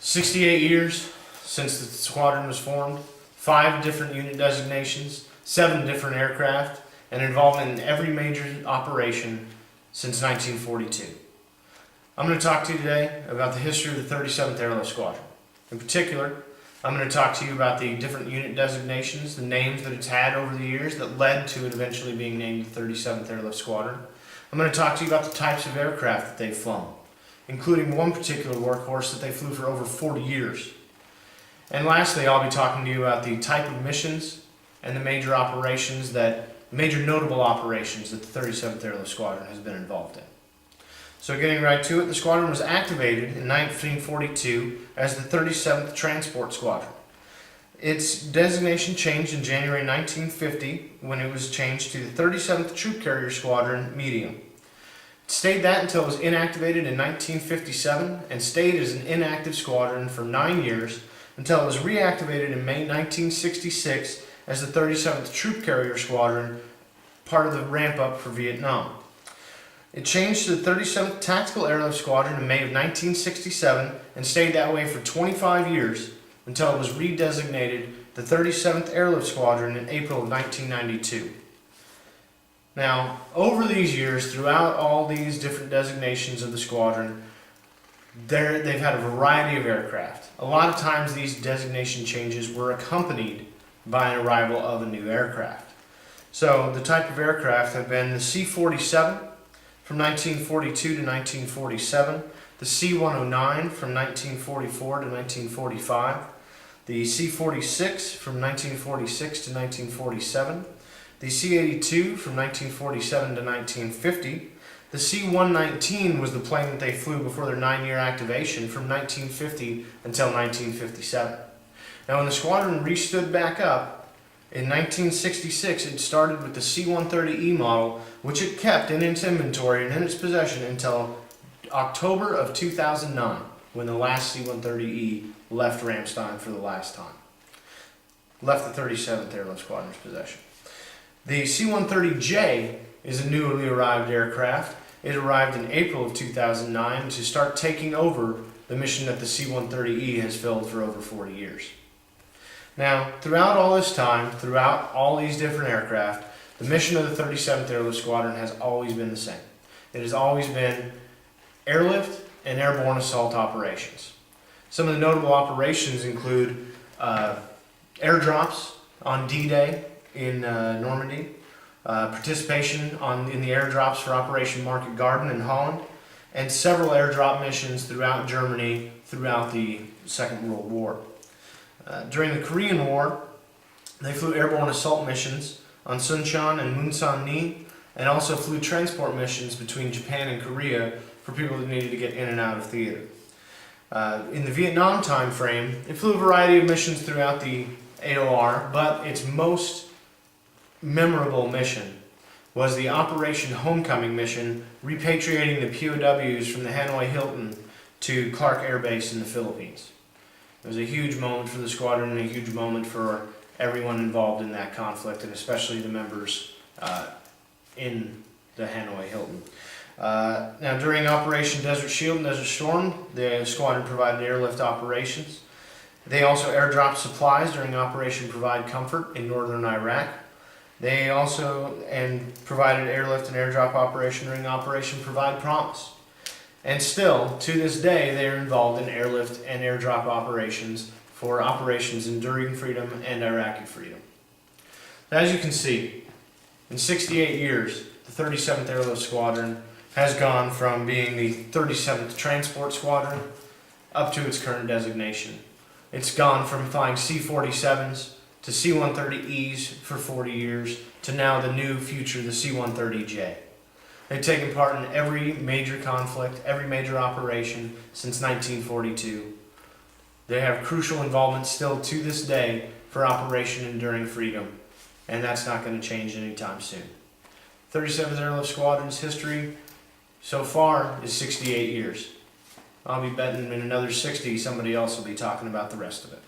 68 years since the squadron was formed, 5 different unit designations, 7 different aircraft, and involvement in every major operation since 1942. I'm going to talk to you today about the history of the 37th Airlift Squadron. In particular, I'm going to talk to you about the different unit designations, the names that it's had over the years that led to it eventually being named the 37th Airlift Squadron. I'm going to talk to you about the types of aircraft that they've flown, including one particular workhorse that they flew for over 40 years. And lastly, I'll be talking to you about the type of missions and the major notable operations that the 37th Airlift Squadron has been involved in. So getting right to it, the squadron was activated in 1942 as the 37th Transport Squadron. Its designation changed in January 1950 when it was changed to the 37th Troop Carrier Squadron Medium. It stayed that until it was inactivated in 1957 and stayed as an inactive squadron for 9 years until it was reactivated in May 1966 as the 37th Troop Carrier Squadron, part of the ramp-up for Vietnam. It changed to the 37th Tactical Airlift Squadron in May of 1967 and stayed that way for 25 years until it was redesignated the 37th Airlift Squadron in April of 1992. Now, over these years, throughout all these different designations of the squadron, they've had a variety of aircraft. A lot of times these designation changes were accompanied by an arrival of a new aircraft. So the type of aircraft have been the C-47 from 1942 to 1947, the C-109 from 1944 to 1945, the C-46 from 1946 to 1947, the C-82 from 1947 to 1950, the C-119 was the plane that they flew before their 9-year activation from 1950 until 1957. Now when the squadron restood back up, in 1966 it started with the C-130E model, which it kept in its inventory and in its possession until October of 2009, when the last C-130E left Ramstein for the last time. Left the 37th Airlift Squadron's possession. The C-130J is a newly arrived aircraft. It arrived in April of 2009 to start taking over the mission that the C-130E has filled for over 40 years. Now, throughout all this time, throughout all these different aircraft, the mission of the 37th Airlift Squadron has always been the same. It has always been airlift and airborne assault operations. Some of the notable operations include airdrops on D-Day in Normandy, participation in the airdrops for Operation Market Garden in Holland, and several airdrop missions throughout Germany throughout the Second World War. During the Korean War, they flew airborne assault missions on Suncheon and Munsan-ni, and also flew transport missions between Japan and Korea for people that needed to get in and out of theater. In the Vietnam time frame, it flew a variety of missions throughout the AOR, but its most memorable mission was the Operation Homecoming mission, repatriating the POWs from the Hanoi Hilton to Clark Air Base in the Philippines. It was a huge moment for the squadron and a huge moment for everyone involved in that conflict, and especially the members in the Hanoi Hilton. Now, during Operation Desert Shield and Desert Storm, the squadron provided airlift operations. They also airdropped supplies during Operation Provide Comfort in northern Iraq. They also provided airlift and airdrop operation during Operation Provide Promise. And still, to this day, they are involved in airlift and airdrop operations for Operations Enduring Freedom and Iraqi Freedom. As you can see, in 68 years, the 37th Airlift Squadron has gone from being the 37th Transport Squadron up to its current designation. It's gone from flying C-47s to C-130Es for 40 years to now the new future, the C-130J. They've taken part in every major conflict, every major operation since 1942. They have crucial involvement still to this day for Operation Enduring Freedom, and that's not going to change anytime soon. 37th Airlift Squadron's history so far is 68 years. I'll be betting in another 60 somebody else will be talking about the rest of it.